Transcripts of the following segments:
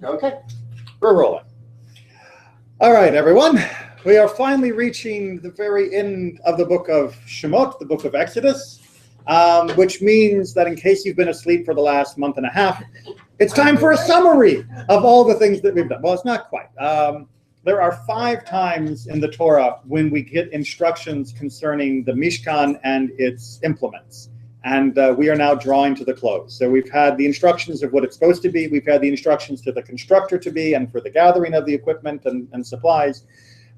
Okay, we're rolling. All right, everyone. We are finally reaching the very end of the book of Shemot, the book of Exodus, which means that in case you've been asleep for the last month and a half, it's time for a summary of all the things that we've done. Well, it's not quite. There are 5 times in the Torah when we get instructions concerning the Mishkan and its implements. And we are now drawing to the close. So we've had the instructions of what it's supposed to be. We've had the instructions to the constructor to be and for the gathering of the equipment and supplies.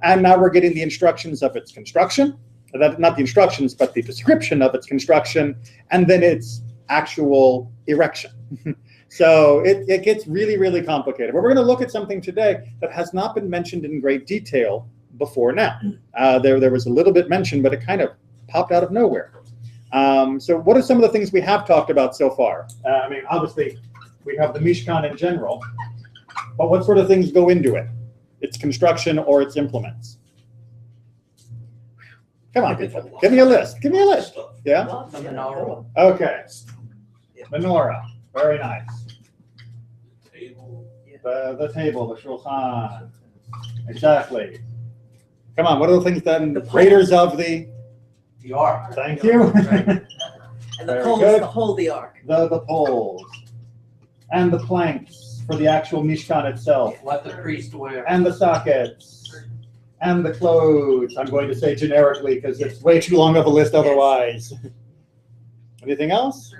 And now we're getting the instructions of its construction. Not the instructions, but the description of its construction, and then its actual erection. So it gets really, really complicated. But we're going to look at something today that has not been mentioned in great detail before now. There was a little bit mentioned, but it kind of popped out of nowhere. So what are some of the things we have talked about so far? I mean, obviously, we have the Mishkan in general, but what sort of things go into it? Its construction or its implements? Come on, people. Give me a list. Give me a list. Yeah? The menorah. Okay. Menorah. Very nice. The table, the shulchan. Exactly. Come on, what are the things then? The raiders of the ark. Thank you. And the poles to hold the ark. The poles. And the planks for the actual Mishkan itself. What the priest wear. And the sockets. And the clothes. I'm going to say generically because it's way too long of a list otherwise. Anything else?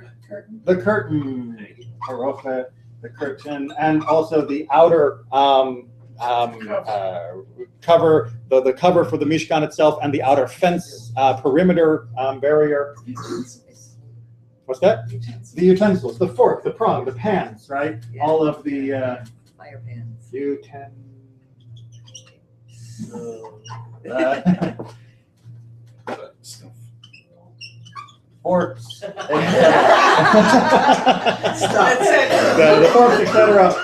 The curtain. The curtain. And also the outer cover, the cover for the Mishkan itself, and the outer fence, perimeter barrier. What's that? The utensils, the fork, the prong, the pans, right? Yeah. All of the fire pans. Forks. That's it. The forks, etc.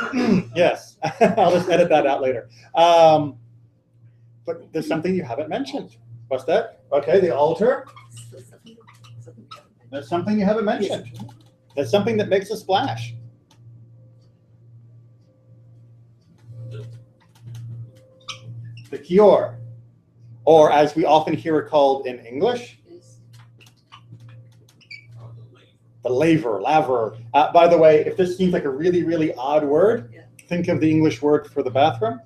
Yes, I'll just edit that out later. But there's something you haven't mentioned. What's that? Okay, the altar. There's something you haven't mentioned. There's something that makes a splash. The kior, or as we often hear it called in English, the laver. By the way, if this seems like a really, really odd word, think of the English word for the bathroom.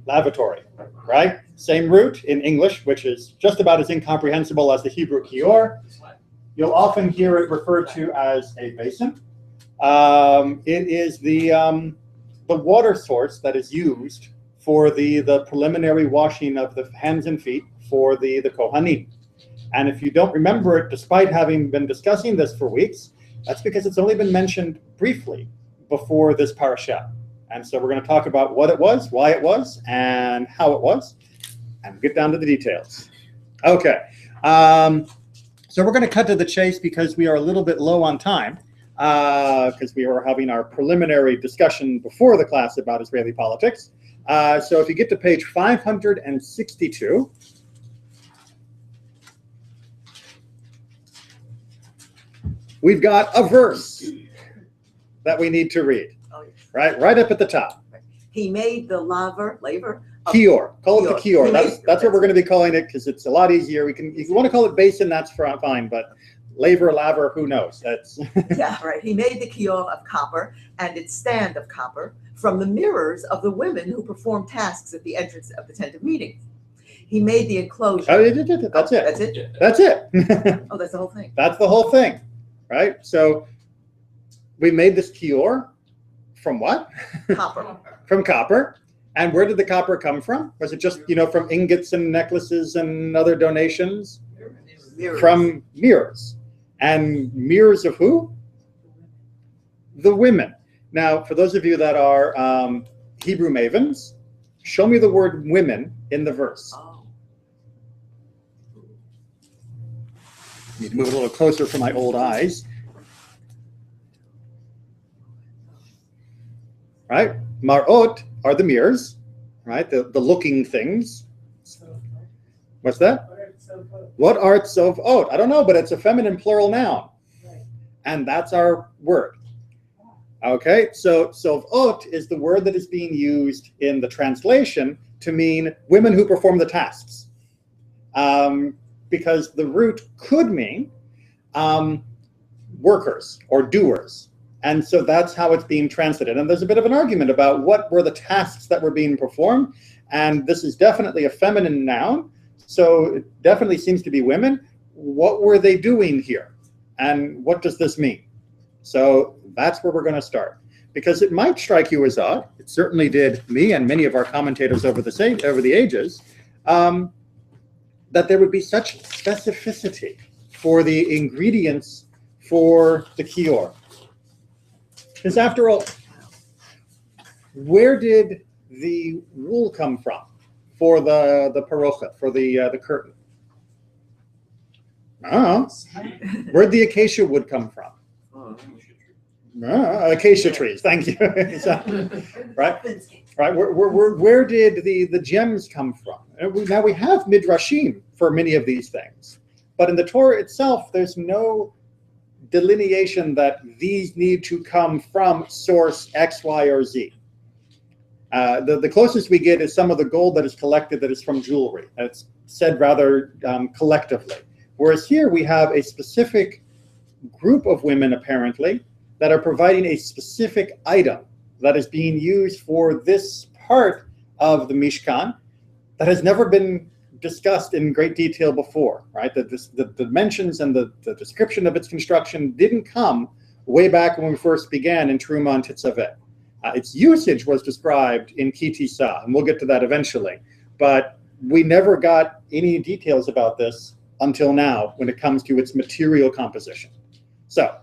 Lavatory, right? Same root in English, which is just about as incomprehensible as the Hebrew kior. You'll often hear it referred to as a basin. It is the water source that is used for the preliminary washing of the hands and feet for the Kohanim. And if you don't remember it, despite having been discussing this for weeks, that's because it's only been mentioned briefly before this parasha. And so we're going to talk about what it was, why it was, and how it was, and get down to the details. Okay. So we're going to cut to the chase because we are a little bit low on time, because we were having our preliminary discussion before the class about Israeli politics. So if you get to page 562, we've got a verse that we need to read, right up at the top. He made the laver. Kior. Call it the kior. That's what we're going to be calling it because it's a lot easier. If you want to call it basin, that's fine. But laver, who knows? That's yeah, right. He made the kior of copper and its stand of copper from the mirrors of the women who performed tasks at the entrance of the tent of meetings. He made the enclosure. That's it. That's it. That's it. Oh, that's the whole thing. That's the whole thing, right? So we made this kior from what? Copper. From copper. And where did the copper come from? Was it just, from ingots and necklaces and other donations? Mirrors. From mirrors. And mirrors of who? The women. Now, for those of you that are Hebrew mavens, show me the word women in the verse. Oh. Need to move a little closer for my old eyes. Right? Marot are the mirrors, right? The looking things. What's that? What art sofot? I don't know, but it's a feminine plural noun. And that's our word. Okay, so ot is the word that is being used in the translation to mean women who perform the tasks. Because the root could mean workers or doers. And so that's how it's being translated. And there's a bit of an argument about what were the tasks that were being performed. And this is definitely a feminine noun. So it definitely seems to be women. What were they doing here? And what does this mean? So that's where we're going to start. Because it might strike you as odd. It certainly did me and many of our commentators over the ages. That there would be such specificity for the ingredients for the kior. Because after all, where did the wool come from for the parochet, for the curtain? Where'd the acacia wood come from? Acacia trees, thank you. Right? Right. Where did the gems come from? Now we have midrashim for many of these things, but in the Torah itself, there's no delineation that these need to come from source X, Y, or Z. The closest we get is some of the gold that is collected that is from jewelry. It's said rather collectively. Whereas here we have a specific group of women, apparently, that are providing a specific item that is being used for this part of the Mishkan that has never been discussed in great detail before, right? The dimensions and the description of its construction didn't come way back when we first began in Truma and Tetzaveh. Its usage was described in Ki Tisa, and we'll get to that eventually. But we never got any details about this until now when it comes to its material composition. So,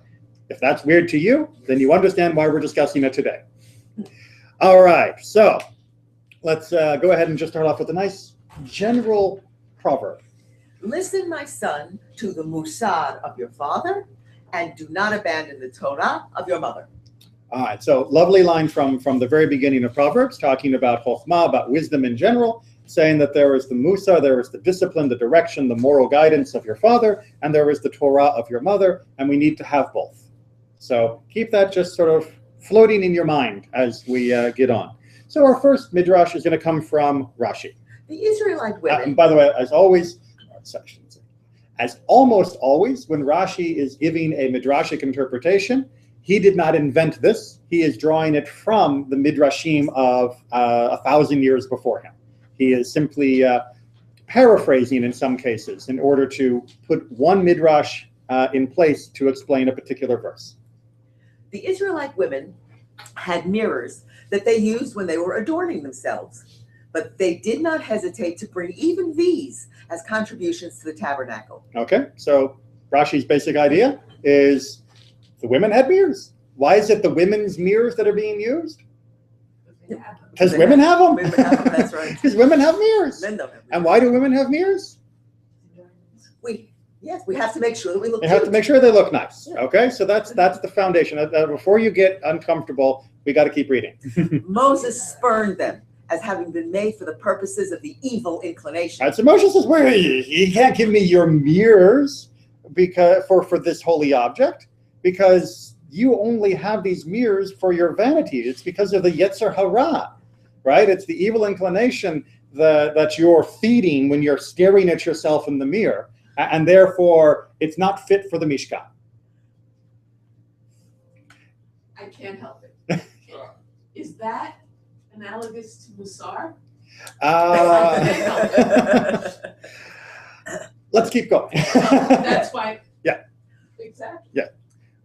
if that's weird to you, then you understand why we're discussing it today. All right, so let's go ahead and just start off with a nice general proverb. Listen, my son, to the musar of your father, and do not abandon the Torah of your mother. All right, so lovely line from the very beginning of Proverbs, talking about chokhmah, about wisdom in general, saying that there is the musa, there is the discipline, the direction, the moral guidance of your father, and there is the Torah of your mother, and we need to have both. So keep that just sort of floating in your mind as we get on. So our first midrash is going to come from Rashi. The Israelite women. And by the way, as always, as almost always, when Rashi is giving a midrashic interpretation, he did not invent this. He is drawing it from the midrashim of 1,000 years before him. He is simply paraphrasing in some cases in order to put one midrash in place to explain a particular verse. The Israelite women had mirrors that they used when they were adorning themselves, but they did not hesitate to bring even these as contributions to the tabernacle. Okay, so Rashi's basic idea is the women had mirrors. Why is it the women's mirrors that are being used? Because women have them. Women have them, that's right. Because women have mirrors. Men don't have mirrors. And why do women have mirrors? We have to make sure that we look You have to make sure they look nice. Yeah. Okay, so that's the foundation. Before you get uncomfortable, we got to keep reading. Moses spurned them as having been made for the purposes of the evil inclination. All right, so Moses says, wait, you can't give me your mirrors because for this holy object, because you only have these mirrors for your vanity. It's because of the Yetzer Hara, right? It's the evil inclination that you're feeding when you're staring at yourself in the mirror. And therefore, it's not fit for the Mishkan. I can't help it. Is that analogous to Musar? Let's keep going. That's why. Yeah. Exactly. Yeah.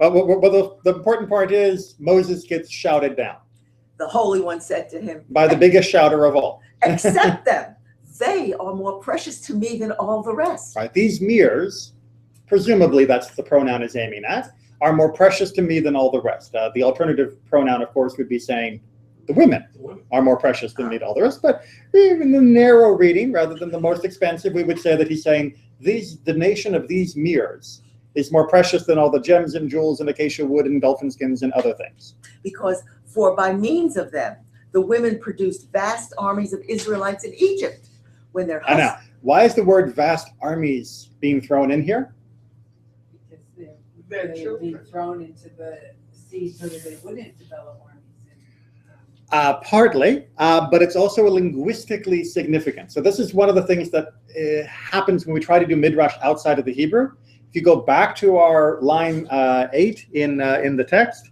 Well, the important part is Moses gets shouted down. The Holy One said to him, by the biggest shouter of all. accept them. They are more precious to me than all the rest. Right. These mirrors, presumably that's the pronoun is aiming at, are more precious to me than all the rest. The alternative pronoun, of course, would be saying the women are more precious than me than all the rest. But in the narrow reading, rather than the most expensive, we would say that he's saying the nation of these mirrors is more precious than all the gems and jewels and acacia wood and dolphin skins and other things. Because for by means of them, the women produced vast armies of Israelites in Egypt. When their I know. Why is the word vast armies being thrown in here? Because they're being thrown into the sea so that they wouldn't develop armies. Partly, but it's also linguistically significant. So this is one of the things that happens when we try to do midrash outside of the Hebrew. If you go back to our line 8 in the text,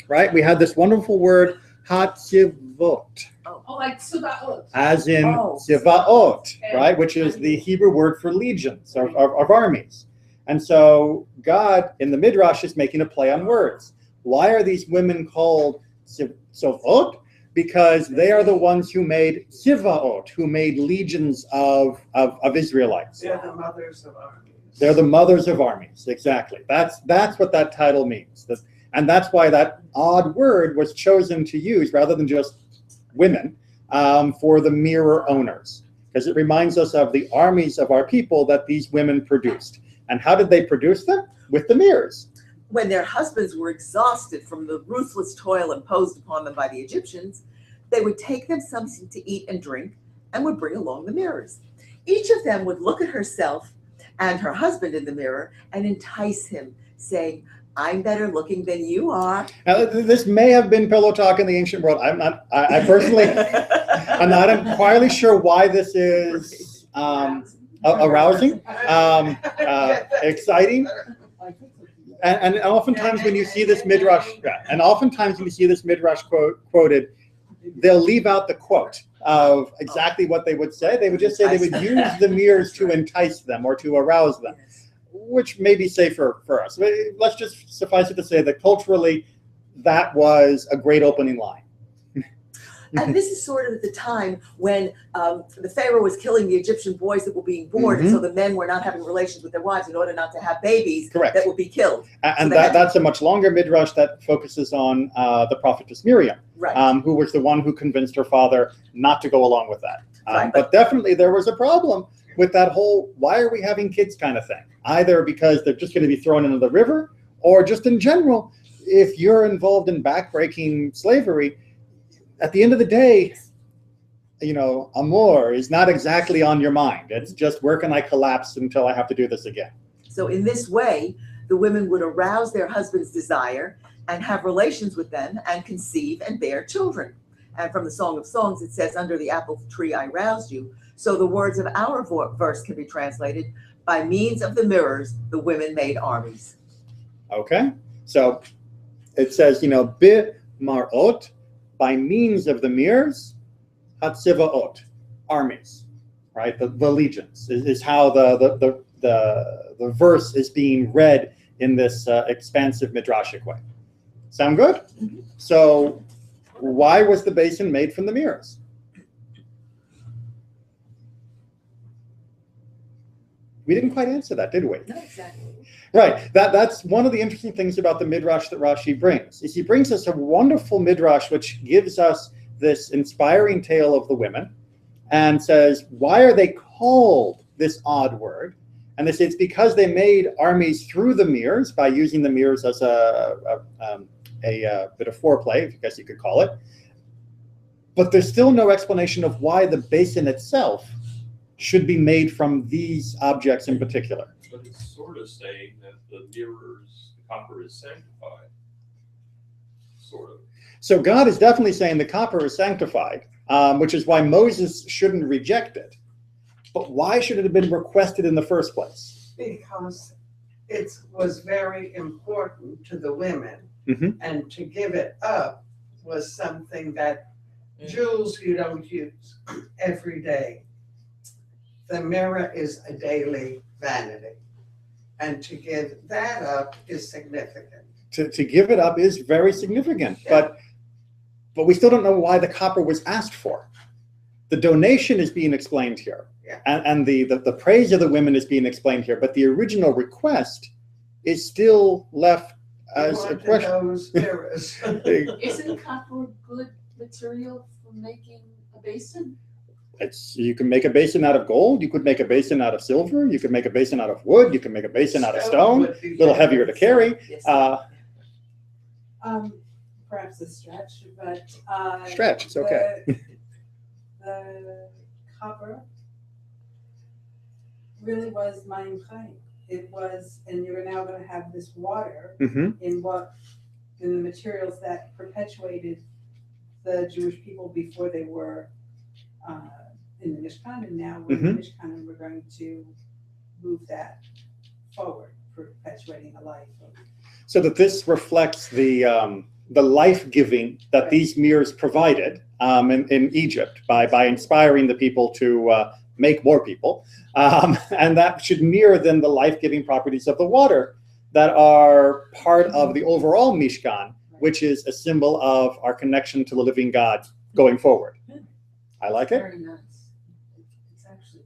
right, we had this wonderful word hatzivot, Oh, like Subaot. as in Oh. zivaot, right, which is the Hebrew word for legions of armies. And so God in the midrash is making a play on words. Why are these women called zivot? Because they are the ones who made Sivaot, who made legions of Israelites. They're the mothers of armies. They're the mothers of armies, exactly. That's what that title means. And that's why that odd word was chosen to use, rather than just women, for the mirror owners. Because it reminds us of the armies of our people that these women produced. And how did they produce them? With the mirrors. When their husbands were exhausted from the ruthless toil imposed upon them by the Egyptians, they would take them something to eat and drink and would bring along the mirrors. Each of them would look at herself and her husband in the mirror and entice him, saying, "I'm better looking than you are." Now, this may have been pillow talk in the ancient world. I personally, I'm not entirely sure why this is arousing, exciting. And oftentimes when you see this midrash, quoted, they'll leave out the quote of exactly what they would say. They would just say they would use the mirrors to entice them or to arouse them, which may be safer for us. Let's just suffice it to say that culturally, that was a great opening line. And this is sort of at the time when the Pharaoh was killing the Egyptian boys that were being born, and so the men were not having relations with their wives in order not to have babies that would be killed. And that's a much longer midrash that focuses on the prophetess Miriam, who was the one who convinced her father not to go along with that. But definitely there was a problem with that whole "why are we having kids" kind of thing. Either because they're just going to be thrown into the river, or just in general, if you're involved in backbreaking slavery, at the end of the day, amour is not exactly on your mind. It's just, where can I collapse until I have to do this again? So in this way, the women would arouse their husband's desire and have relations with them and conceive and bear children. And from the Song of Songs, it says, "Under the apple tree I roused you." So the words of our verse can be translated, "By means of the mirrors, the women made armies." Okay, so it says, bi marot, by means of the mirrors, hatzivaot, armies, right? The legions is how the verse is being read in this expansive midrashic way. Sound good? Mm-hmm. So why was the basin made from the mirrors? We didn't quite answer that, did we? Not exactly. Right. That's one of the interesting things about the midrash that Rashi brings. Is he brings us a wonderful midrash which gives us this inspiring tale of the women and says, why are they called this odd word? And they say it's because they made armies through the mirrors by using the mirrors as a bit of foreplay, I guess you could call it. But there's still no explanation of why the basin itself should be made from these objects in particular. But it's sort of saying that the mirrors, the copper is sanctified. Sort of. So God is definitely saying the copper is sanctified, which is why Moses shouldn't reject it. But why should it have been requested in the first place? Because it was very important to the women, and to give it up was something that jewels you don't use every day. The mirror is a daily vanity. And to give that up is significant. To give it up is very significant, but we still don't know why the copper was asked for. The donation is being explained here, and the praise of the women is being explained here, but the original request is still left as a question. Those mirrors. Isn't copper good material for making a basin? You can make a basin out of gold. You could make a basin out of silver. You could make a basin out of wood. You can make a basin out of stone. A little heavier to carry. Perhaps a stretch, but Stretch, it's okay. The copper really was Mayim Chaim. It was, and you're now going to have this water in what the materials that perpetuated the Jewish people before they were in the Mishkan, and now we're in the Mishkan, and we're going to move that forward, perpetuating the life of. So that this reflects the life-giving that these mirrors provided in Egypt by inspiring the people to make more people. And that should mirror then the life-giving properties of the water that are part of the overall Mishkan, which is a symbol of our connection to the living God going forward. I like it. Very nice. It's actually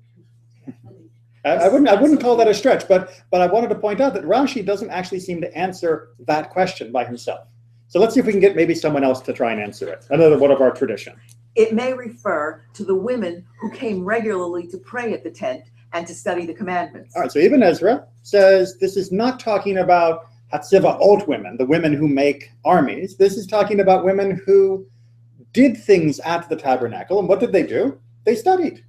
beautiful. I wouldn't call that a stretch, but I wanted to point out that Rashi doesn't actually seem to answer that question by himself. So let's see if we can get maybe someone else to try and answer it. Another one of our tradition. It may refer to the women who came regularly to pray at the tent and to study the commandments. All right, so Ibn Ezra says this is not talking about Hatzivaot women, the women who make armies. This is talking about women who did things at the tabernacle. And what did they do? They studied,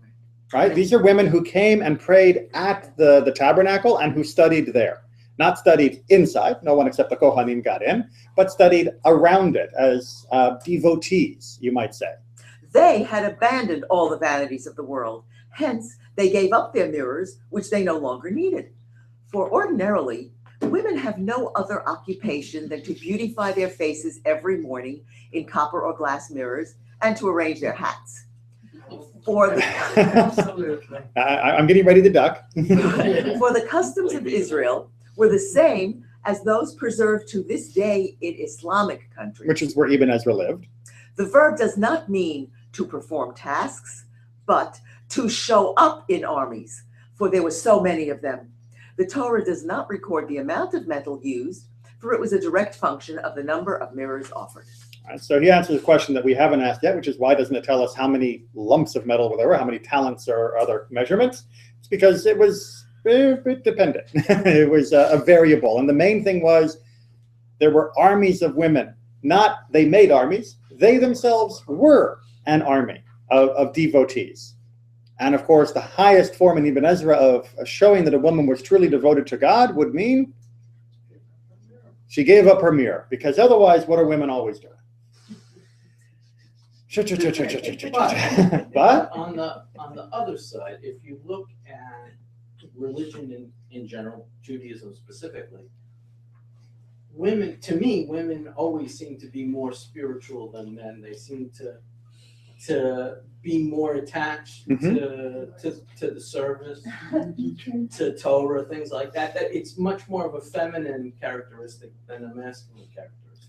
right? These are women who came and prayed at the tabernacle and who studied there. Not studied inside, no one except the Kohanim got in, but studied around it as devotees, you might say. They had abandoned all the vanities of the world. Hence, they gave up their mirrors, which they no longer needed. For ordinarily, women have no other occupation than to beautify their faces every morning in copper or glass mirrors and to arrange their hats. Absolutely. I'm getting ready to duck. For the customs of Israel were the same as those preserved to this day in Islamic countries. Which is where Ibn Ezra lived. The verb does not mean to perform tasks, but to show up in armies, for there were so many of them. The Torah does not record the amount of metal used, for it was a direct function of the number of mirrors offered. All right, so he answers a question that we haven't asked yet, which is why doesn't it tell us how many lumps of metal there were, how many talents or other measurements? It's because it was dependent. It was a variable. And the main thing was there were armies of women. Not they made armies. They themselves were an army of devotees. And of course, the highest form in Ibn Ezra of showing that a woman was truly devoted to God would mean she gave up her mirror, because otherwise, what are women always doing? But on the other side, if you look at religion in general, Judaism specifically, women always seem to be more spiritual than men. They seem to be more attached to the service, to Torah, things like that. That it's much more of a feminine characteristic than a masculine characteristic.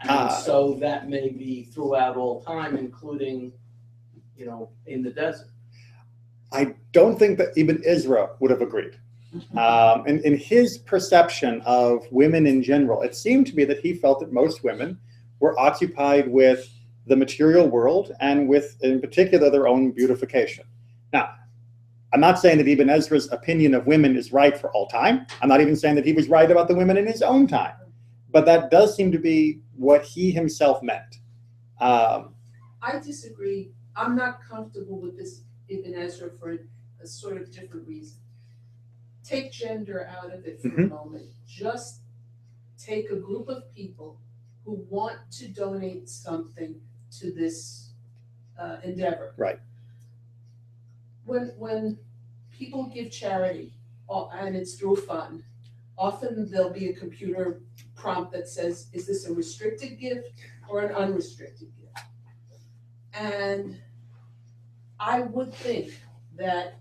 And so that may be throughout all time, including, in the desert. I don't think that Ibn Ezra would have agreed. In his perception of women in general, it seemed to be that he felt that most women were occupied with the material world and with, in particular, their own beautification. Now, I'm not saying that Ibn Ezra's opinion of women is right for all time. I'm not even saying that he was right about the women in his own time. But that does seem to be what he himself meant. I disagree. I'm not comfortable with this Ibn Ezra for a sort of different reason. Take gender out of it for a moment. Just take a group of people who want to donate something to this endeavor. Right. When people give charity, and it's through a fund, often there'll be a computer prompt that says, is this a restricted gift or an unrestricted gift? And I would think that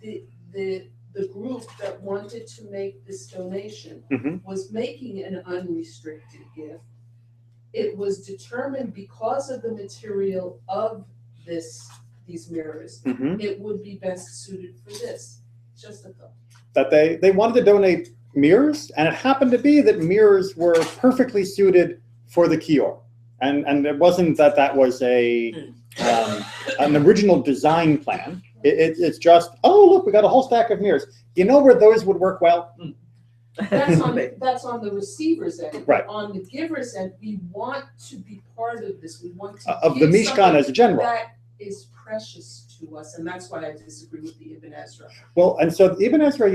the group that wanted to make this donation was making an unrestricted gift. It was determined because of the material of these mirrors, it would be best suited for this. Just a thought. That they wanted to donate mirrors, and it happened to be that mirrors were perfectly suited for the kior. And it wasn't that was an original design plan. It's just, oh, look, we got a whole stack of mirrors. You know where those would work well? That's on the receiver's end. Right. On the giver's end, we want to be part of this. We want to Of the give Mishkan something as a general. that is precious to us, and that's why I disagree with the Ibn Ezra. Well, and so Ibn Ezra,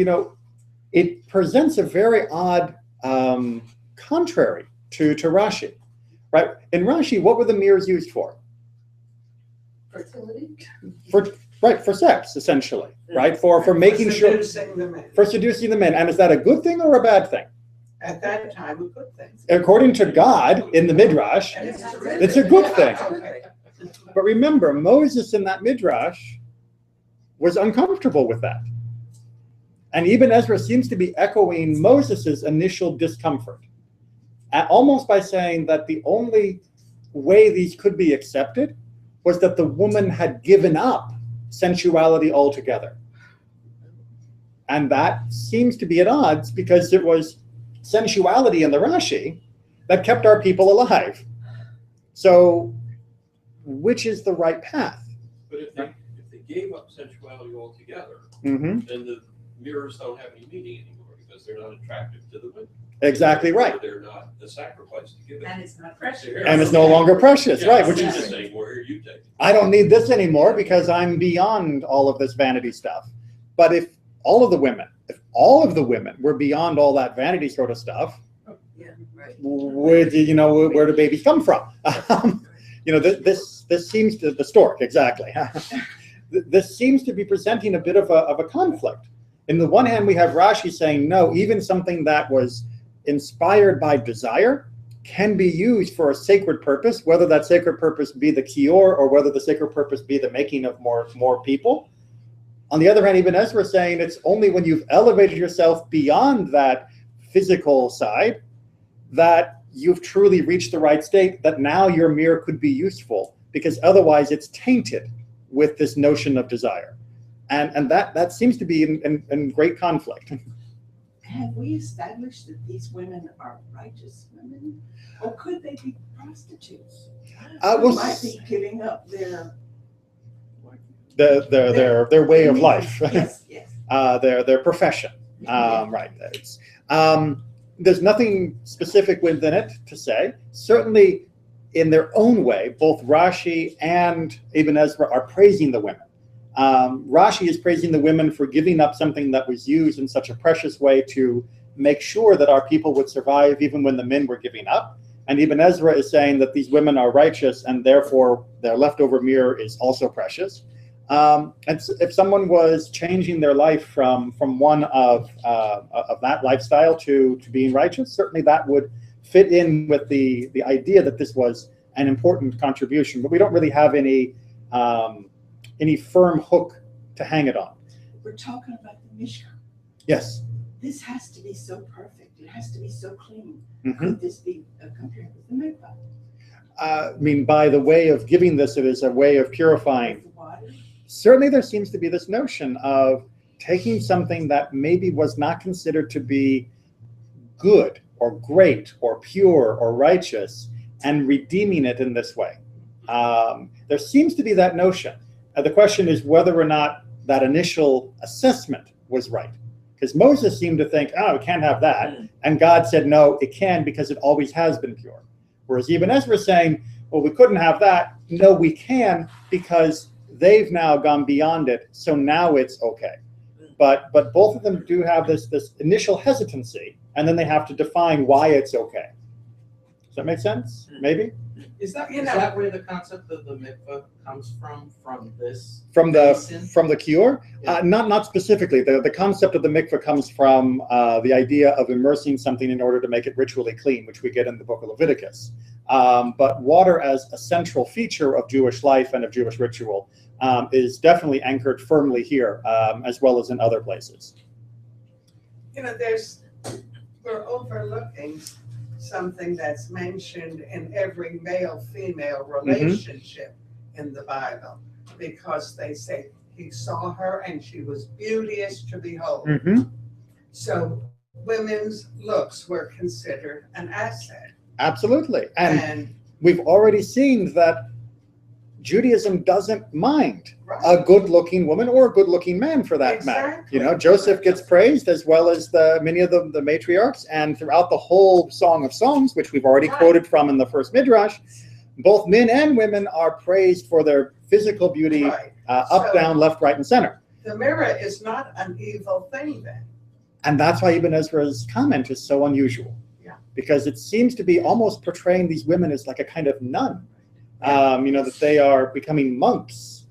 it presents a very odd contrary to Rashi, right? In Rashi, what were the mirrors used for? Fertility? For sex, essentially, right? For making sure, Seducing the men. for seducing the men. And is that a good thing or a bad thing? At that time, a good thing. According to God in the Midrash, it's a good thing. Okay. But remember, Moses in that Midrash was uncomfortable with that. And Ibn Ezra seems to be echoing Moses's initial discomfort, almost by saying that the only way these could be accepted was that the woman had given up sensuality altogether. And that seems to be at odds because it was sensuality in the Rashi that kept our people alive. So which is the right path? But if they gave up sensuality altogether, Mm-hmm. then the mirrors don't have any meaning anymore because they're not attractive to the women. Exactly right. They're not a sacrifice to give it. And it's not precious. And it's no longer precious, right? Which is is, saying, where are you taking? I don't need this anymore because I'm beyond all of this vanity stuff. But if all of the women were beyond all that vanity sort of stuff, Yeah, right. where do babies come from? This seems to the stork, exactly. This seems to be presenting a bit of a conflict. In the one hand, we have Rashi saying, no, even something that was inspired by desire can be used for a sacred purpose, whether that sacred purpose be the kior or whether the sacred purpose be the making of more people. On the other hand, Ibn Ezra is saying it's only when you've elevated yourself beyond that physical side that you've truly reached the right state, that now your mirror could be useful, because otherwise it's tainted with this notion of desire. And that seems to be in great conflict. Have we established that these women are righteous women, or could they be prostitutes? Who might be giving up their way of life, Yes, yes. their profession, right? There's nothing specific within it to say. Certainly, in their own way, both Rashi and Ibn Ezra are praising the women. Rashi is praising the women for giving up something that was used in such a precious way to make sure that our people would survive even when the men were giving up. And Ibn Ezra is saying that these women are righteous and therefore their leftover mirror is also precious. And if someone was changing their life from one of that lifestyle to being righteous, certainly that would fit in with the idea that this was an important contribution. But we don't really have any firm hook to hang it on. We're talking about the Mishkan. Yes. This has to be so perfect. It has to be so clean. Mm-hmm. Could this be compared with the mikvah? I mean, by the way of giving this, it is a way of purifying. With the water? Certainly there seems to be this notion of taking something that maybe was not considered to be good or great or pure or righteous and redeeming it in this way. There seems to be that notion. The question is whether or not that initial assessment was right. Because Moses seemed to think, oh, we can't have that. And God said, no, it can because it always has been pure. Whereas Ibn Ezra is saying, well, we couldn't have that. No, we can because they've now gone beyond it. So now it's okay. But both of them do have this initial hesitancy, and then they have to define why it's okay. Does that make sense? Maybe? Is that where the concept of the mikvah comes from? From this? From basin? the kior? Yeah. Not specifically. The concept of the mikvah comes from the idea of immersing something in order to make it ritually clean, which we get in the book of Leviticus. But water as a central feature of Jewish life and of Jewish ritual is definitely anchored firmly here, as well as in other places. We're overlooking something that's mentioned in every male-female relationship in the Bible, because they say he saw her and she was beauteous to behold. Mm-hmm. So women's looks were considered an asset. Absolutely. And we've already seen that Judaism doesn't mind a good-looking woman or a good-looking man, for that matter. Joseph gets praised, as well as many of the matriarchs, and throughout the whole Song of Songs, which we've already quoted from in the first Midrash, both men and women are praised for their physical beauty, up, down, left, right, and center. The mirror is not an evil thing then. And that's why Ibn Ezra's comment is so unusual. because it seems to be almost portraying these women as like a kind of nun. That they are becoming monks,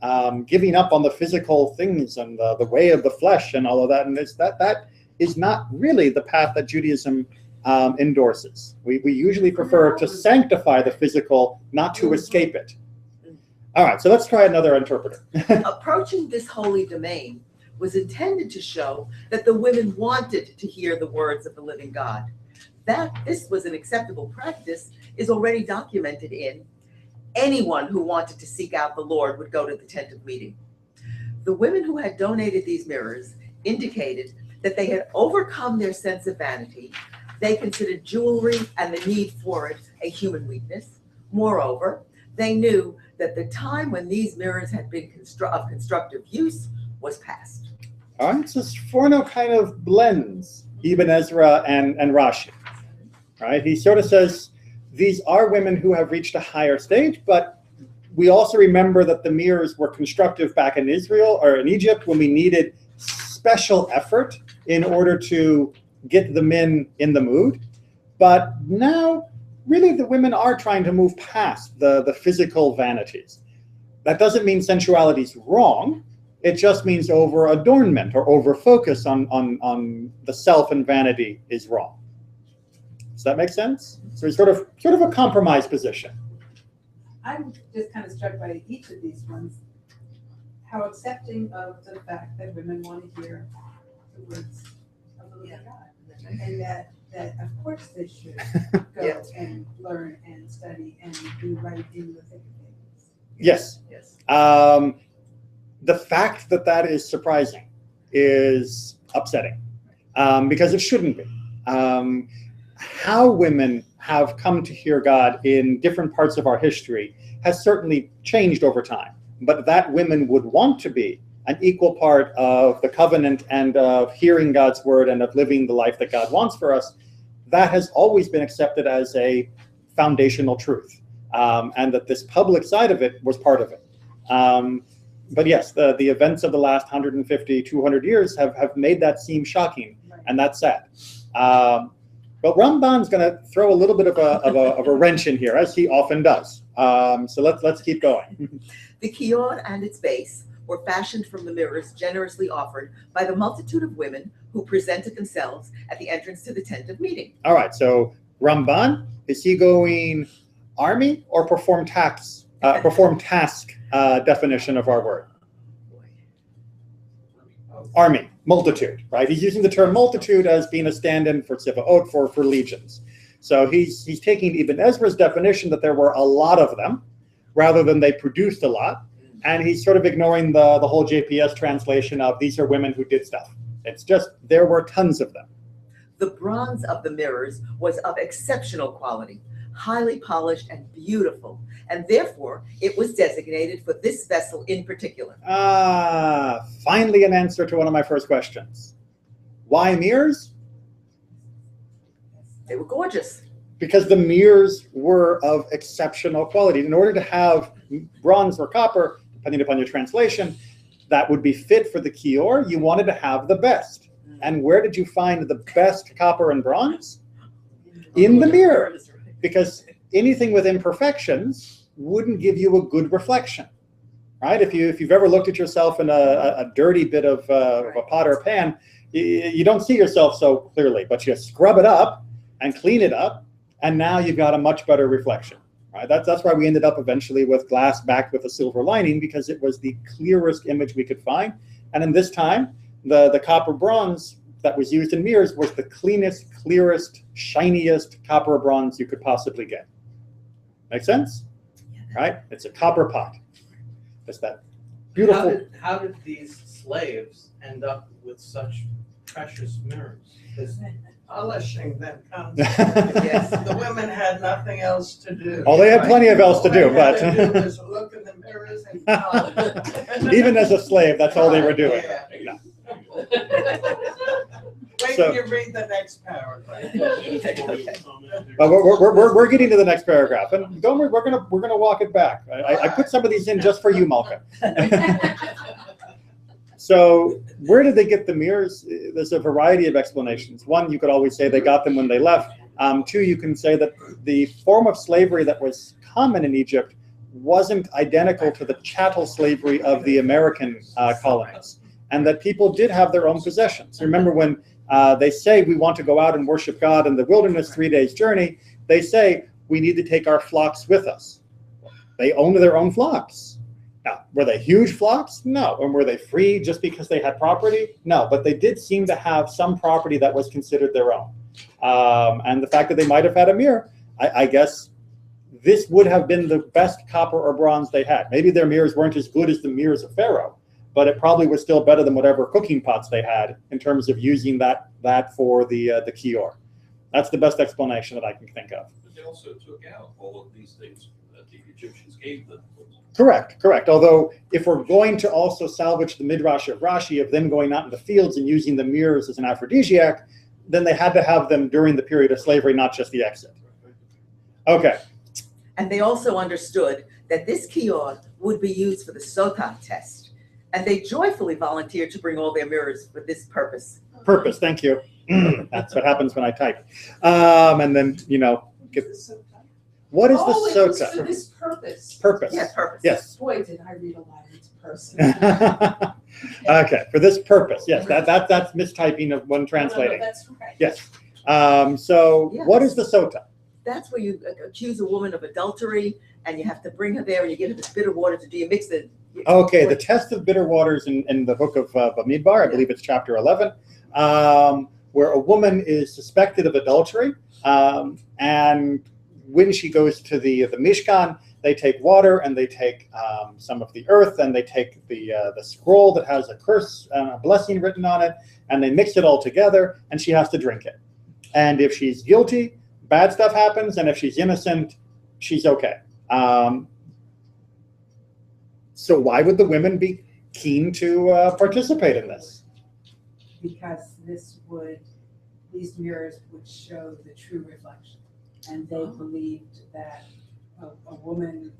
giving up on the physical things and the way of the flesh and all of that. And that is not really the path that Judaism endorses. We usually prefer to sanctify the physical, not to escape it. All right, so let's try another interpreter. Approaching this holy domain was intended to show that the women wanted to hear the words of the living God. That this was an acceptable practice is already documented in anyone who wanted to seek out the Lord would go to the tent of meeting. The women who had donated these mirrors indicated that they had overcome their sense of vanity. They considered jewelry and the need for it a human weakness. Moreover, they knew that the time when these mirrors had been of constructive use was past. All right, so Sforno kind of blends Ibn Ezra and Rashi. Right? He sort of says these are women who have reached a higher stage, but we also remember that the mirrors were constructive back in Israel or in Egypt when we needed special effort in order to get the men in the mood. But now, really, the women are trying to move past the physical vanities. That doesn't mean sensuality is wrong. It just means over adornment or over focus on the self and vanity is wrong. Does that make sense? So it's sort of a compromise position. I'm just kind of struck by each of these ones, how accepting of the fact that women want to hear the words of the living God, and that of course they should go and learn and study and do right in the thick of things. Yes. The fact that is surprising is upsetting, because it shouldn't be. How women have come to hear God in different parts of our history has certainly changed over time. But that women would want to be an equal part of the covenant and of hearing God's word and of living the life that God wants for us, that has always been accepted as a foundational truth, and that this public side of it was part of it. But yes, the events of the last 150, 200 years have made that seem shocking, and that's sad. But Ramban's going to throw a little bit of a wrench in here, as he often does. So let's keep going. The kior and its base were fashioned from the mirrors generously offered by the multitude of women who presented themselves at the entrance to the tent of meeting. All right, so Ramban, is he going army or perform task definition of our word? Army, multitude, right? He's using the term multitude as being a stand-in for tziva'ot, for legions. So he's taking Ibn Ezra's definition that there were a lot of them, rather than they produced a lot, and he's sort of ignoring the whole JPS translation of these are women who did stuff. It's just there were tons of them. The bronze of the mirrors was of exceptional quality, highly polished and beautiful, and therefore it was designated for this vessel in particular. Finally an answer to one of my first questions. Why mirrors? They were gorgeous. Because the mirrors were of exceptional quality. In order to have bronze or copper, depending upon your translation, that would be fit for the kior, you wanted to have the best. And where did you find the best copper and bronze? In the mirror. Because anything with imperfections wouldn't give you a good reflection, right? If you've ever looked at yourself in a dirty bit of a pot or a pan, you don't see yourself so clearly, but you scrub it up and clean it up, and now you've got a much better reflection, right? That's why we ended up eventually with glass backed with a silver lining, because it was the clearest image we could find. And in this time, the copper bronze that was used in mirrors was the cleanest, clearest, shiniest copper bronze you could possibly get. Make sense? Right? It's a copper pot. It's that beautiful. How did these slaves end up with such precious mirrors? Polishing them constantly. Yes. The women had nothing else to do. Oh, they had plenty of else to do, All they but had to do was look in the mirrors and polish. even as a slave, that's all they were doing. Yeah. No. Wait So- till you read the next paragraph. But we're getting to the next paragraph, and don't worry, we're gonna walk it back. I put some of these in just for you, Malka. So where did they get the mirrors? There's a variety of explanations. One, you could always say they got them when they left. Two, you can say that the form of slavery that was common in Egypt wasn't identical to the chattel slavery of the American colonies, and that people did have their own possessions. Remember when they say we want to go out and worship God in the wilderness, 3 days journey, they say we need to take our flocks with us. They owned their own flocks. Now, were they huge flocks? No. And were they free just because they had property? No, but they did seem to have some property that was considered their own. And the fact that they might have had a mirror, I guess this would have been the best copper or bronze they had. Maybe their mirrors weren't as good as the mirrors of Pharaoh, but it probably was still better than whatever cooking pots they had in terms of using that for the kior. That's the best explanation that I can think of. But they also took out all of these things that the Egyptians gave them. Correct. Although if we're going to also salvage the midrash of Rashi of them going out in the fields and using the mirrors as an aphrodisiac, then they had to have them during the period of slavery, not just the exit. Okay. And they also understood that this kior would be used for the Sotah test. And they joyfully volunteered to bring all their mirrors for this purpose. Purpose, thank you. That's what happens when I type. And then, what is the Oh, it was sota? for this purpose. Purpose. Yes, purpose. Yes. Boy, did I read a lot into person. Okay, for this purpose. Yes, that's mistyping of one No, translating. that's right. Yes. So Yes. what is the sota? That's where you accuse a woman of adultery and you have to bring her there and you give her this bitter water to do. You mix the. Okay, the test of bitter waters in the book of Bamidbar, I believe it's chapter 11, where a woman is suspected of adultery, and when she goes to the Mishkan, they take water and they take some of the earth and they take the scroll that has a curse, a blessing written on it, and they mix it all together, and she has to drink it. And if she's guilty, bad stuff happens, and if she's innocent, she's okay. So why would the women be keen to participate in this? Because these mirrors would show the true reflection. And they believed that a woman,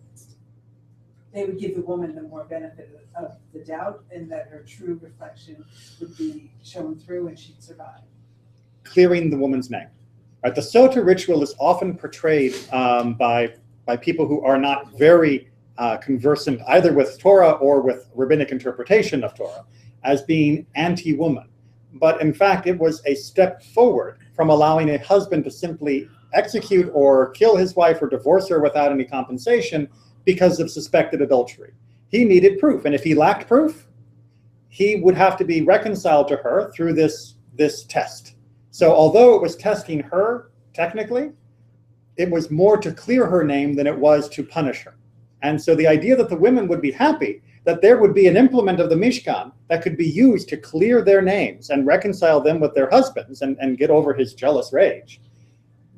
they would give the woman the more benefit of the doubt, and that her true reflection would be shown through and she'd survive. Clearing the woman's name. Right? The Sota ritual is often portrayed by people who are not very conversant either with Torah or with rabbinic interpretation of Torah as being anti-woman. But in fact, it was a step forward from allowing a husband to simply execute or kill his wife or divorce her without any compensation because of suspected adultery. He needed proof, and if he lacked proof, he would have to be reconciled to her through this test. So although it was testing her, technically, it was more to clear her name than it was to punish her. And so the idea that the women would be happy that there would be an implement of the Mishkan that could be used to clear their names and reconcile them with their husbands and get over his jealous rage,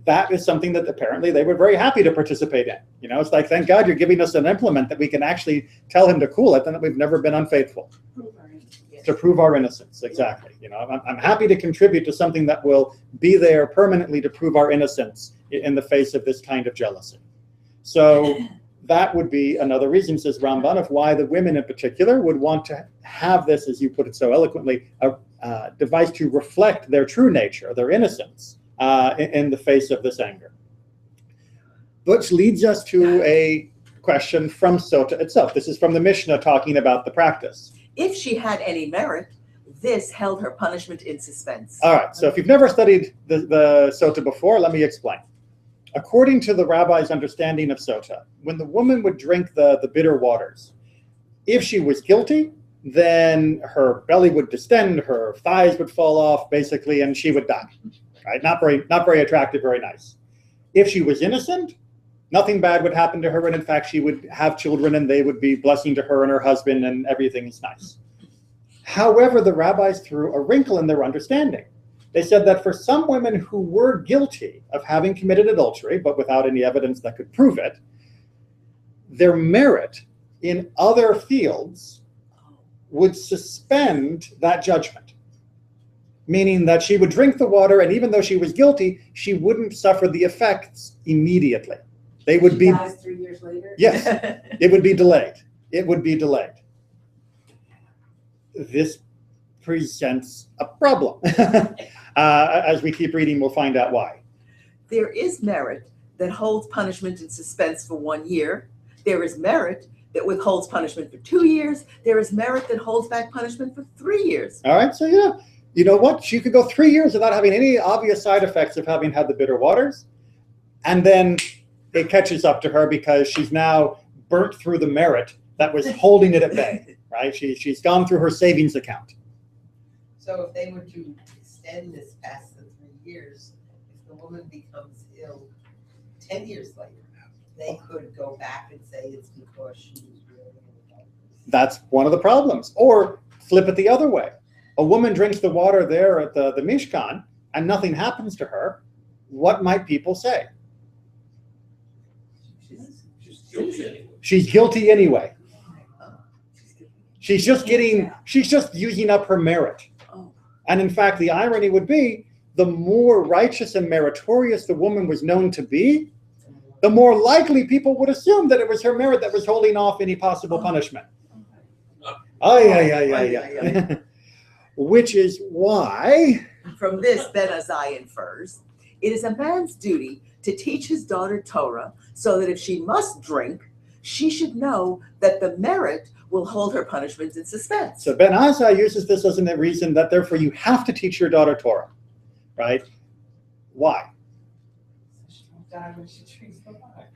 that is something that apparently they were very happy to participate in. It's like, thank God you're giving us an implement that we can actually tell him to cool it and that we've never been unfaithful. To prove our innocence, exactly. I'm happy to contribute to something that will be there permanently to prove our innocence in the face of this kind of jealousy. So that would be another reason, says Ramban, of why the women in particular would want to have this, as you put it so eloquently, a device to reflect their true nature, their innocence, in the face of this anger. Which leads us to a question from Sota itself. This is from the Mishnah talking about the practice. If she had any merit, this held her punishment in suspense. All right, so if you've never studied the Sota before, let me explain. According to the rabbi's understanding of Sota, when the woman would drink the bitter waters, if she was guilty, then her belly would distend, her thighs would fall off, basically, and she would die. Right? Not very attractive, very nice. If she was innocent, nothing bad would happen to her, and in fact, she would have children, and they would be blessing to her and her husband, and everything is nice. However, the rabbis threw a wrinkle in their understanding. They said that for some women who were guilty of having committed adultery, but without any evidence that could prove it, their merit in other fields would suspend that judgment. Meaning that she would drink the water, and even though she was guilty, she wouldn't suffer the effects immediately. They would be 3 years later? Yes, it would be delayed. It would be delayed. This presents a problem. As we keep reading, we'll find out why. There is merit that holds punishment in suspense for 1 year. There is merit that withholds punishment for 2 years. There is merit that holds back punishment for 3 years. All right, so yeah, you know what? She could go 3 years without having any obvious side effects of having had the bitter waters. And then it catches up to her because she's now burnt through the merit that was holding it at bay, right? She's gone through her savings account. So if they were to extend this past the 3 years, if the woman becomes ill 10 years later, they could go back and say it's because she was really an adulteress. That's one of the problems. Or flip it the other way. A woman drinks the water there at the Mishkan and nothing happens to her. What might people say? She's guilty anyway. She's guilty anyway. She's just using up her merit. Oh. And in fact, the irony would be, the more righteous and meritorious the woman was known to be, the more likely people would assume that it was her merit that was holding off any possible punishment. Ay. Which is why, From this, Ben Azai infers, it is a man's duty to teach his daughter Torah so that if she must drink, she should know that the merit will hold her punishment in suspense. so Ben Azai uses this as a reason that therefore you have to teach your daughter Torah, right? Why? She won't die when she drinks the water.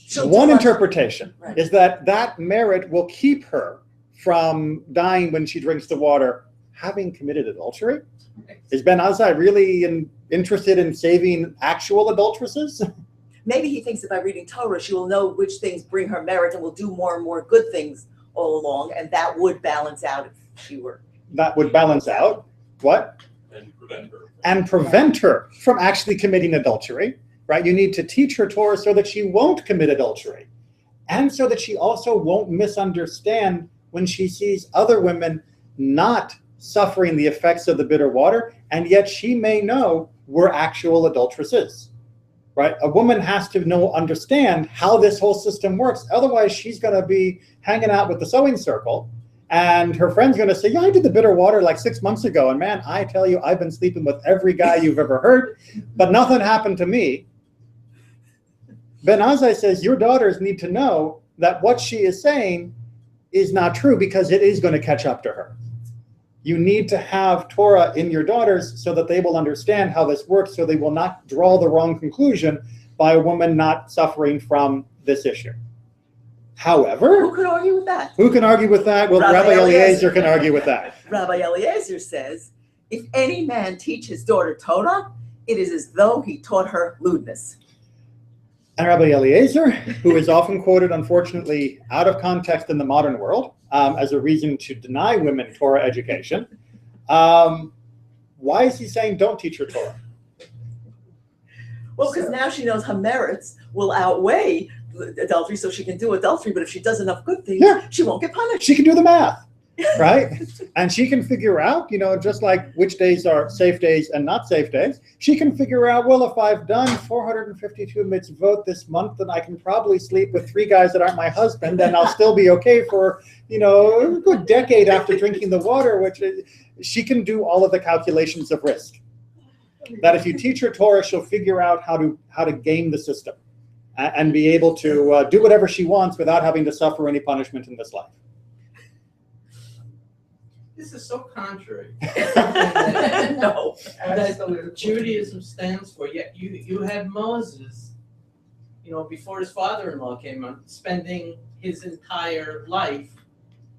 She'll One do what- interpretation Right. is that merit will keep her from dying when she drinks the water, having committed adultery. Is Ben Azai really interested in saving actual adulteresses? Maybe he thinks that by reading Torah, she will know which things bring her merit and will do more and more good things all along, and that would balance out if she were. That would balance out what? And prevent her. And prevent her from actually committing adultery, right? You need to teach her Torah so that she won't commit adultery, and so that she also won't misunderstand when she sees other women not suffering the effects of the bitter water, and yet she may know we're actual adulteresses, right? A woman has to understand how this whole system works. Otherwise, she's going to be hanging out with the sewing circle, and her friend's going to say, yeah, I did the bitter water like 6 months ago, and man, I tell you, I've been sleeping with every guy you've ever heard, but nothing happened to me. Ben Azai says your daughters need to know that what she is saying is not true, because it is going to catch up to her. You need to have Torah in your daughters so that they will understand how this works, so they will not draw the wrong conclusion by a woman not suffering from this issue. However, Who could argue with that? who can argue with that? Well, Rabbi Rabbi Eliezer Eliezer can argue with that. Rabbi Eliezer says, if any man teach his daughter Torah, it is as though he taught her lewdness. And Rabbi Eliezer, who is often quoted, unfortunately, out of context in the modern world as a reason to deny women Torah education, why is he saying don't teach her Torah? Well, because now she knows her merits will outweigh adultery, so she can do adultery, but if she does enough good things, Yeah. she won't get punished. She can do the math, right? And she can figure out, just like which days are safe days and not safe days, she can figure out, well, if I've done 452 mitzvot this month, then I can probably sleep with 3 guys that aren't my husband, and I'll still be okay for, a good decade after drinking the water, which she can do all of the calculations of risk. That if you teach her Torah, she'll figure out how to game the system and be able to do whatever she wants without having to suffer any punishment in this life. This is so contrary. No. That Judaism stands for. Yet you had Moses, before his father-in-law came on, spending his entire life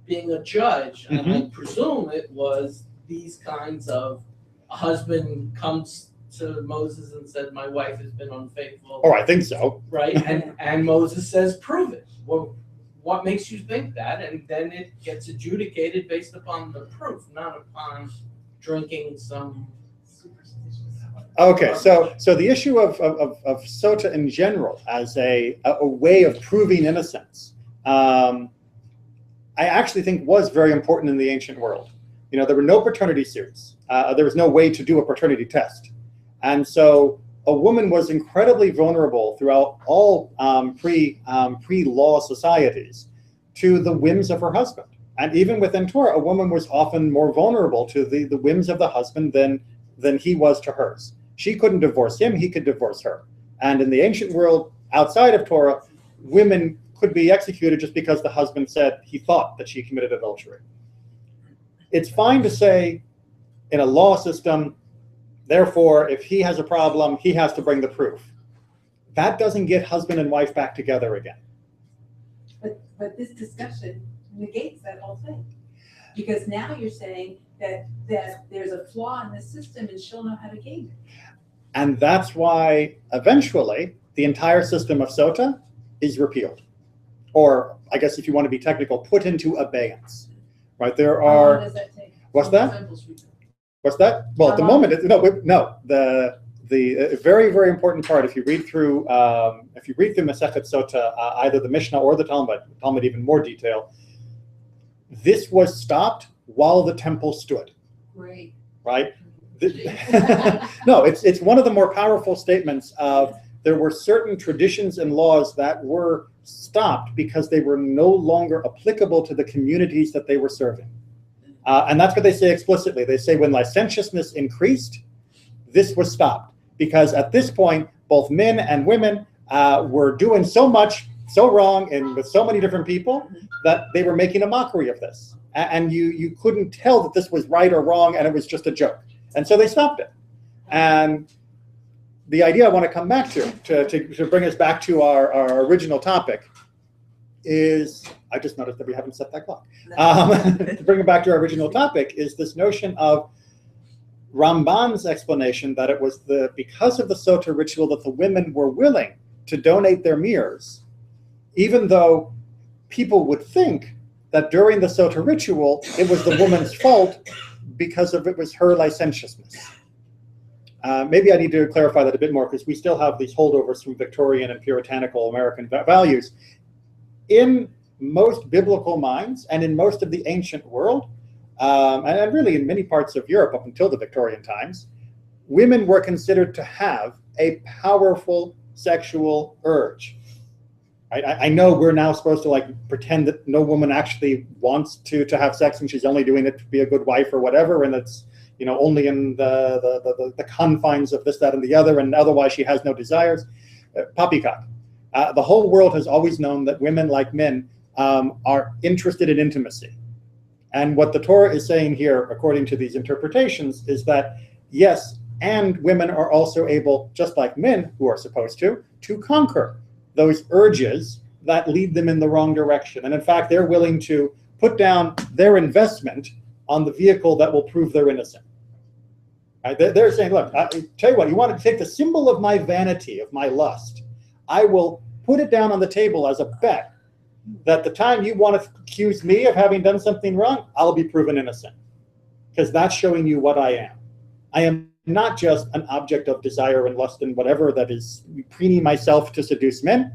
being a judge. And I presume it was these kinds of, a husband comes to Moses and said, my wife has been unfaithful. Oh, I think so. Right? And Moses says, prove it. Well, what makes you think that? And then it gets adjudicated based upon the proof, not upon drinking some superstitious. Okay, so the issue of sota in general as a way of proving innocence, I actually think was very important in the ancient world. There were no paternity suits. There was no way to do a paternity test. And so a woman was incredibly vulnerable throughout all pre-law societies to the whims of her husband. And even within Torah, a woman was often more vulnerable to the whims of the husband than he was to hers. She couldn't divorce him, he could divorce her. And in the ancient world, outside of Torah, women could be executed just because the husband said he thought that she committed adultery. It's fine to say in a law system, therefore, if he has a problem, he has to bring the proof. That doesn't get husband and wife back together again. But this discussion negates that whole thing. Because now you're saying that there's a flaw in the system and she'll know how to game it. And that's why eventually the entire system of sota is repealed. Or I guess if you want to be technical, put into abeyance. Right? There How long are, does that take? what's that? What's that? Well, at the moment, the very, very important part, if you read through Masechet Sota, either the Mishnah or the Talmud even more detail, this was stopped while the temple stood. Great. Right? No, it's one of the more powerful statements of there were certain traditions and laws that were stopped because they were no longer applicable to the communities that they were serving. And that's what they say explicitly. They say when licentiousness increased, this was stopped. Because at this point, both men and women were doing so much, so wrong, and with so many different people, that they were making a mockery of this. And you couldn't tell that this was right or wrong, and it was just a joke. And so they stopped it. And the idea I want to come back to bring us back to our original topic is, I just noticed that we haven't set that clock. To bring it back to our original topic is this notion of Ramban's explanation that it was because of the Sota ritual that the women were willing to donate their mirrors, even though people would think that during the Sota ritual, it was the woman's fault because it was her licentiousness. Maybe I need to clarify that a bit more because we still have these holdovers from Victorian and puritanical American values. In most biblical minds and in most of the ancient world, and really in many parts of Europe up until the Victorian times, women were considered to have a powerful sexual urge. I know we're now supposed to pretend that no woman actually wants to have sex and she's only doing it to be a good wife or whatever, and it's only in the confines of this, that, and the other, and otherwise she has no desires. Poppycock. The whole world has always known that women, like men, are interested in intimacy. And what the Torah is saying here, according to these interpretations, is that yes, and women are also able, just like men who are supposed to conquer those urges that lead them in the wrong direction. And in fact, they're willing to put down their investment on the vehicle that will prove they're innocent. Right? They're saying, look, tell you what, you want to take the symbol of my vanity, of my lust, I will put it down on the table as a bet that the time you want to accuse me of having done something wrong, I'll be proven innocent. Because that's showing you what I am. I am not just an object of desire and lust and whatever that is preening myself to seduce men.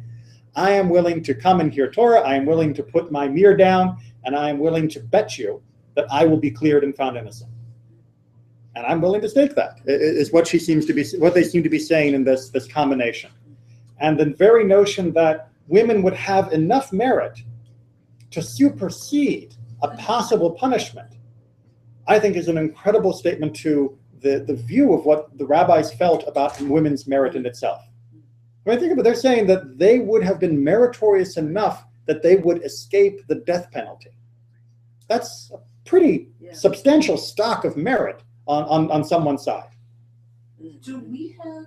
I am willing to come and hear Torah. I am willing to put my mirror down, and I am willing to bet you that I will be cleared and found innocent. And I'm willing to stake that, is what they seem to be saying in this combination. And the very notion that women would have enough merit to supersede a possible punishment, I think is an incredible statement to the view of what the rabbis felt about women's merit in itself. When I think about it, they're saying that they would have been meritorious enough that they would escape the death penalty. That's a pretty substantial stock of merit on someone's side. Do we have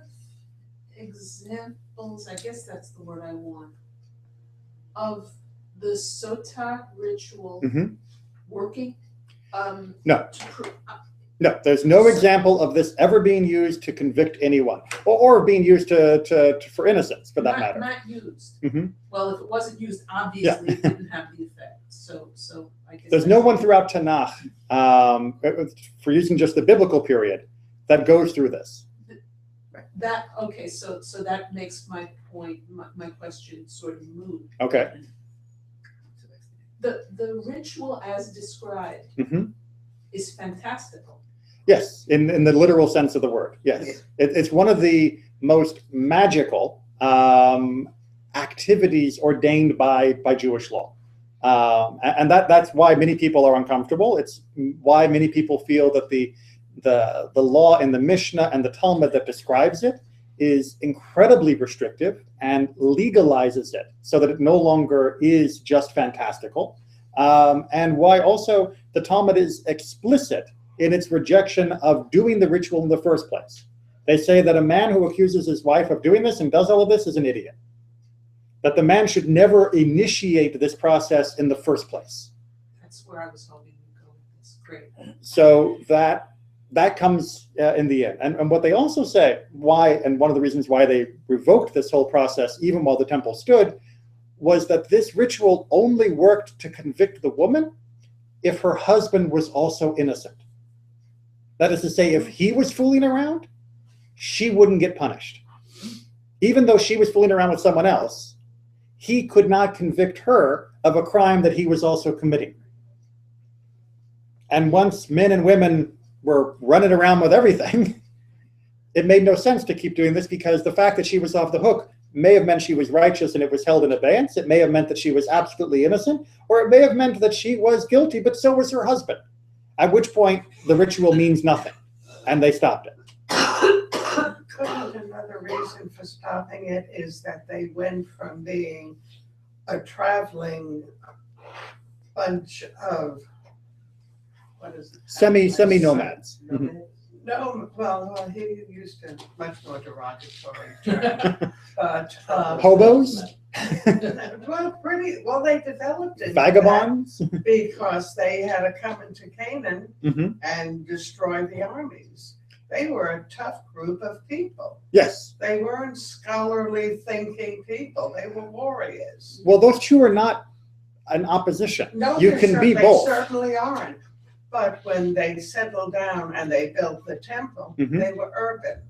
examples, I guess that's the word I want, of the Sota ritual working? No. No, there's no example of this ever being used to convict anyone, or being used for innocence, for that matter. Not used. Mm-hmm. Well, if it wasn't used, obviously it didn't have the effect. So I guess there's no one throughout Tanakh for using just the biblical period that goes through this. Okay, so that makes my point, my question sort of moot. Okay. The ritual as described is fantastical. Yes, in the literal sense of the word. Yes, it's one of the most magical activities ordained by Jewish law, and that's why many people are uncomfortable. It's why many people feel that the law in the Mishnah and the Talmud that describes it is incredibly restrictive and legalizes it so that it no longer is just fantastical, and why also the Talmud is explicit in its rejection of doing the ritual in the first place. They say that a man who accuses his wife of doing this and does all of this is an idiot. That the man should never initiate this process in the first place. That's where I was hoping to go. It's great. So that comes in the end. And what they also say, why, and one of the reasons why they revoked this whole process, even while the temple stood, was that this ritual only worked to convict the woman if her husband was also innocent. That is to say, if he was fooling around, she wouldn't get punished. Even though she was fooling around with someone else, he could not convict her of a crime that he was also committing. And once men and women were running around with everything, it made no sense to keep doing this, because the fact that she was off the hook may have meant she was righteous and it was held in abeyance. It may have meant that she was absolutely innocent, or it may have meant that she was guilty, but so was her husband. At which point, the ritual means nothing, and they stopped it. Couldn't another reason for stopping it is that they went from being a traveling bunch of, what is it? Semi-nomads. No, well, he used a much more derogatory term, but. Hobos? Well, they developed it. Vagabonds? Because they had to come into Canaan Mhm. and destroy the armies. They were a tough group of people. Yes. They weren't scholarly thinking people. They were warriors. Well, those two are not an opposition. No, You can be both. They certainly aren't. But when they settled down and they built the temple, Mhm. they were urban.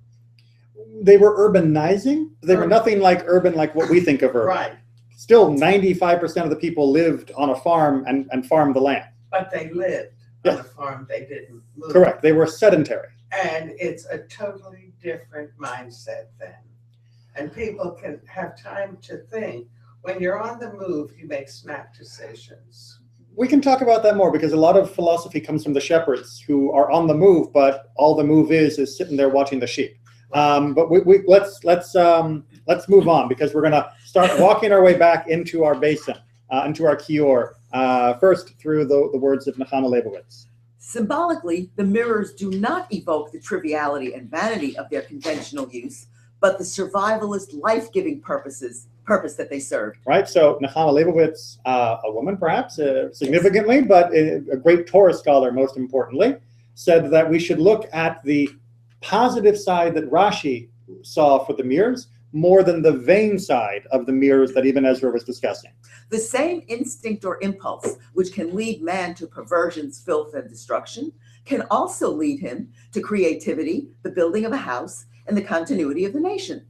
They were urbanizing. They were nothing like urban like what we think of urban. Right. Still, 95% of the people lived on a farm and farmed the land. But they lived on a farm. They didn't move. Correct. They were sedentary. And it's a totally different mindset then. And people can have time to think. When you're on the move, you make snap decisions. We can talk about that more, because a lot of philosophy comes from the shepherds who are on the move, but all the move is sitting there watching the sheep. But let's move on, because we're going to start walking our way back into our basin, into our kior, first through the words of Nechama Leibowitz. Symbolically, the mirrors do not evoke the triviality and vanity of their conventional use, but the survivalist, life-giving purpose that they serve. Right. So Nechama Leibowitz, a woman perhaps significantly, but a great Torah scholar, most importantly, said that we should look at the positive side that Rashi saw for the mirrors more than the vain side of the mirrors that Ibn Ezra was discussing. The same instinct or impulse which can lead man to perversions, filth, and destruction can also lead him to creativity, the building of a house, and the continuity of the nation.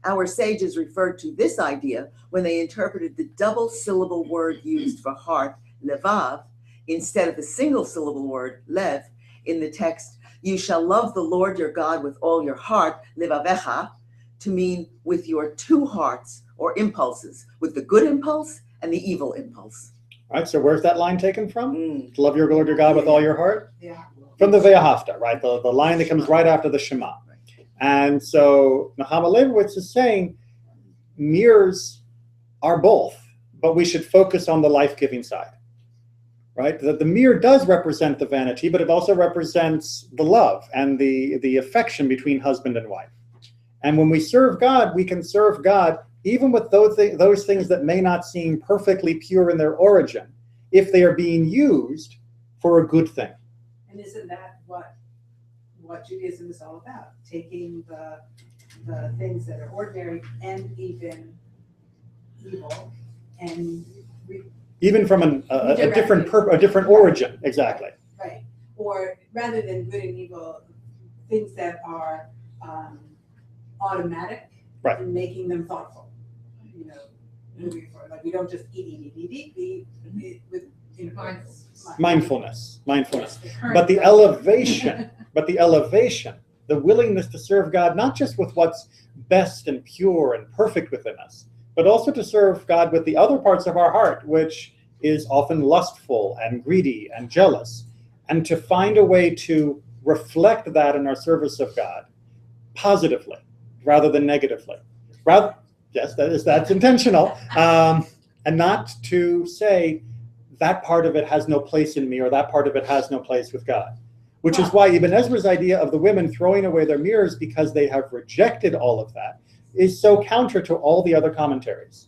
Our sages referred to this idea when they interpreted the double-syllable word used for heart, levav, instead of the single-syllable word, lev, in the text, "You shall love the Lord your God with all your heart, levavecha," to mean with your two hearts or impulses, with the good impulse and the evil impulse. All right, so where's that line taken from? To love your Lord your God with all your heart? Yeah. From the Vayakhel, right? The line that comes right after the Shema. And so Nechama Leibowitz is saying mirrors are both, but we should focus on the life-giving side, right? That the mirror does represent the vanity, but it also represents the love and the affection between husband and wife. And when we serve God, we can serve God even with those things that may not seem perfectly pure in their origin, if they are being used for a good thing. And isn't that what Judaism is all about? Taking the things that are ordinary and even evil, and even from a different origin, exactly. Right. Or rather than good and evil, things that are automatic, right, and making them thoughtful. You know, moving forward. Like we don't just eat with mindfulness. But the elevation, the willingness to serve God, not just with what's best and pure and perfect within us, but also to serve God with the other parts of our heart, which is often lustful and greedy and jealous, and to find a way to reflect that in our service of God positively, rather than negatively. Yes, that's intentional. And not to say that part of it has no place in me or that part of it has no place with God. Which is why Ibn Ezra's idea of the women throwing away their mirrors because they have rejected all of that is so counter to all the other commentaries.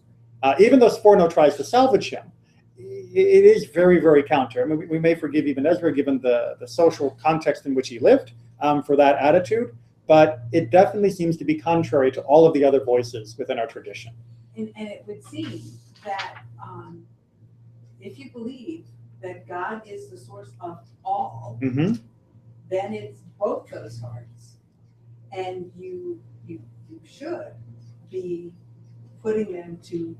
Even though Sforno tries to salvage him, it is very, very counter. I mean, we may forgive Ibn Ezra given the social context in which he lived for that attitude, but it definitely seems to be contrary to all of the other voices within our tradition. And it would seem that if you believe that God is the source of all, Mm-hmm. then it's both those hearts. And you should be putting them to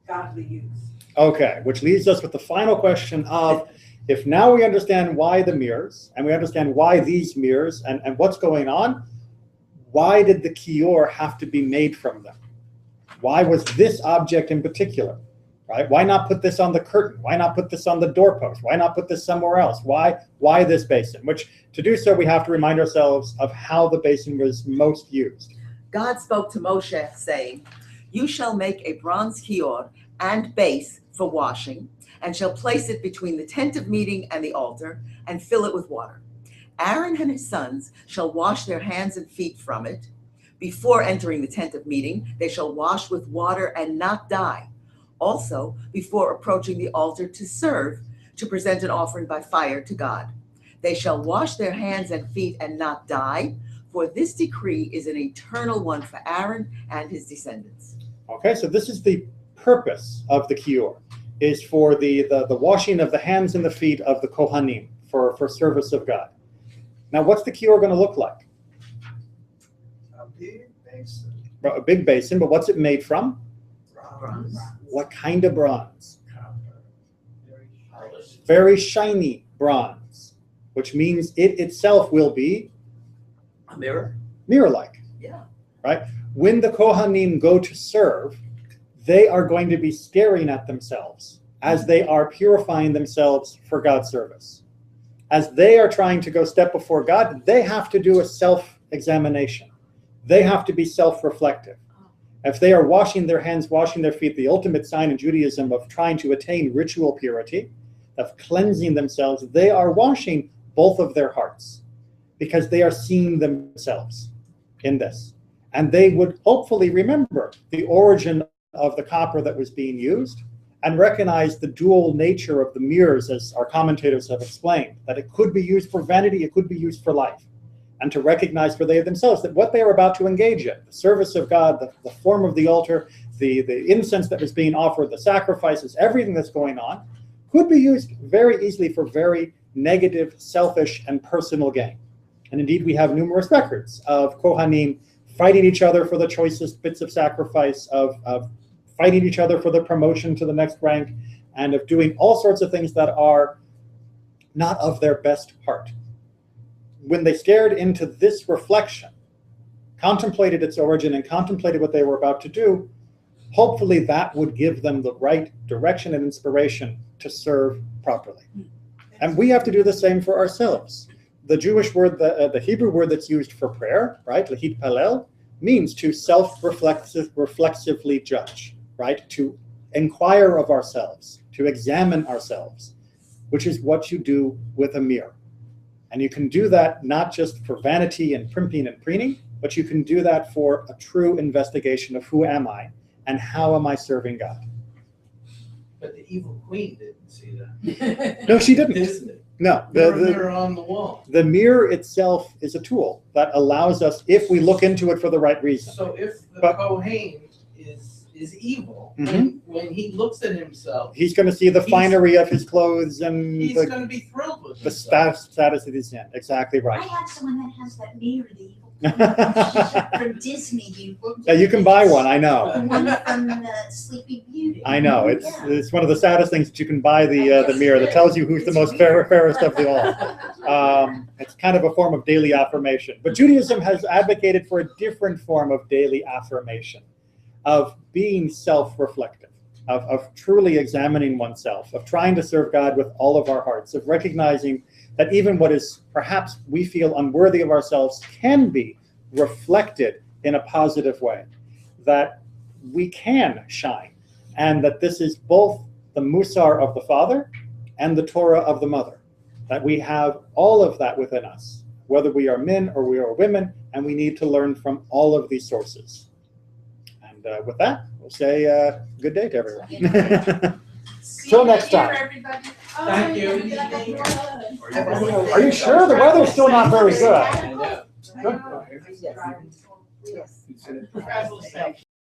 godly use. Okay, which leads us with the final question of, if now we understand why the mirrors, and we understand why these mirrors, and what's going on, why did the kior have to be made from them? Why was this object in particular? Right? Why not put this on the curtain? Why not put this on the doorpost? Why not put this somewhere else? Why this basin? Which, to do so, we have to remind ourselves of how the basin was most used. God spoke to Moshe, saying, "You shall make a bronze kior and base for washing, and shall place it between the tent of meeting and the altar, and fill it with water. Aaron and his sons shall wash their hands and feet from it. Before entering the tent of meeting, they shall wash with water and not die. Also, before approaching the altar to serve, to present an offering by fire to God. They shall wash their hands and feet and not die, for this decree is an eternal one for Aaron and his descendants." Okay, so this is the purpose of the kior, is for the washing of the hands and the feet of the Kohanim for service of God. Now, what's the kior going to look like? A big basin. A big basin, but what's it made from? Bronze. What kind of bronze? Copper. Very polished. Very shiny bronze, which means it itself will be A mirror? mirror-like. Yeah. Right? When the Kohanim go to serve, they are going to be staring at themselves as they are purifying themselves for God's service. As they are trying to go step before God, they have to do a self-examination. They have to be self-reflective. If they are washing their hands, washing their feet, the ultimate sign in Judaism of trying to attain ritual purity, of cleansing themselves, they are washing both of their hearts because they are seeing themselves in this. And they would hopefully remember the origin of the copper that was being used and recognize the dual nature of the mirrors, as our commentators have explained, that it could be used for vanity, it could be used for life. And to recognize for they themselves that what they are about to engage in, the service of God, the form of the altar, the incense that was being offered, the sacrifices, everything that's going on, could be used very easily for very negative, selfish, and personal gain. And indeed, we have numerous records of Kohanim fighting each other for the choicest bits of sacrifice, of fighting each other for the promotion to the next rank, and of doing all sorts of things that are not of their best heart. When they stared into this reflection, contemplated its origin and contemplated what they were about to do, hopefully that would give them the right direction and inspiration to serve properly. And we have to do the same for ourselves. The Jewish word, the Hebrew word that's used for prayer, right, lahitpalel, means to self-reflexively judge, right, to inquire of ourselves, to examine ourselves, which is what you do with a mirror. And you can do that not just for vanity and primping and preening, but you can do that for a true investigation of who am I and how am I serving God. But the evil queen didn't see that. No, she didn't. Isn't it? No, Mirror on the wall. the mirror itself is a tool that allows us, if we look into it for the right reason. So if the But- Kohen is evil, Mhm. when he looks at himself, He's going to see the finery of his clothes and he's going to be thrilled with the himself. status that he's in. Exactly I right. had someone that has that mirror, the evil Yeah, from Disney. you can buy one. I know. The one from the Sleeping Beauty. I know. Yeah. It's one of the saddest things that you can buy the mirror that tells you who's the most fairest of the all. It's kind of a form of daily affirmation. But Judaism has advocated for a different form of daily affirmation, of being self-reflective, of truly examining oneself, of trying to serve God with all of our hearts, of recognizing that even what is perhaps we feel unworthy of ourselves can be reflected in a positive way, that we can shine, and that this is both the Musar of the father and the Torah of the mother, that we have all of that within us, whether we are men or we are women, and we need to learn from all of these sources. And with that, we'll say good day to everyone. See Till you next later, time. everybody. Thank you. Are you sure? The weather's still not very good. I know. Good. Yes. Travel safe.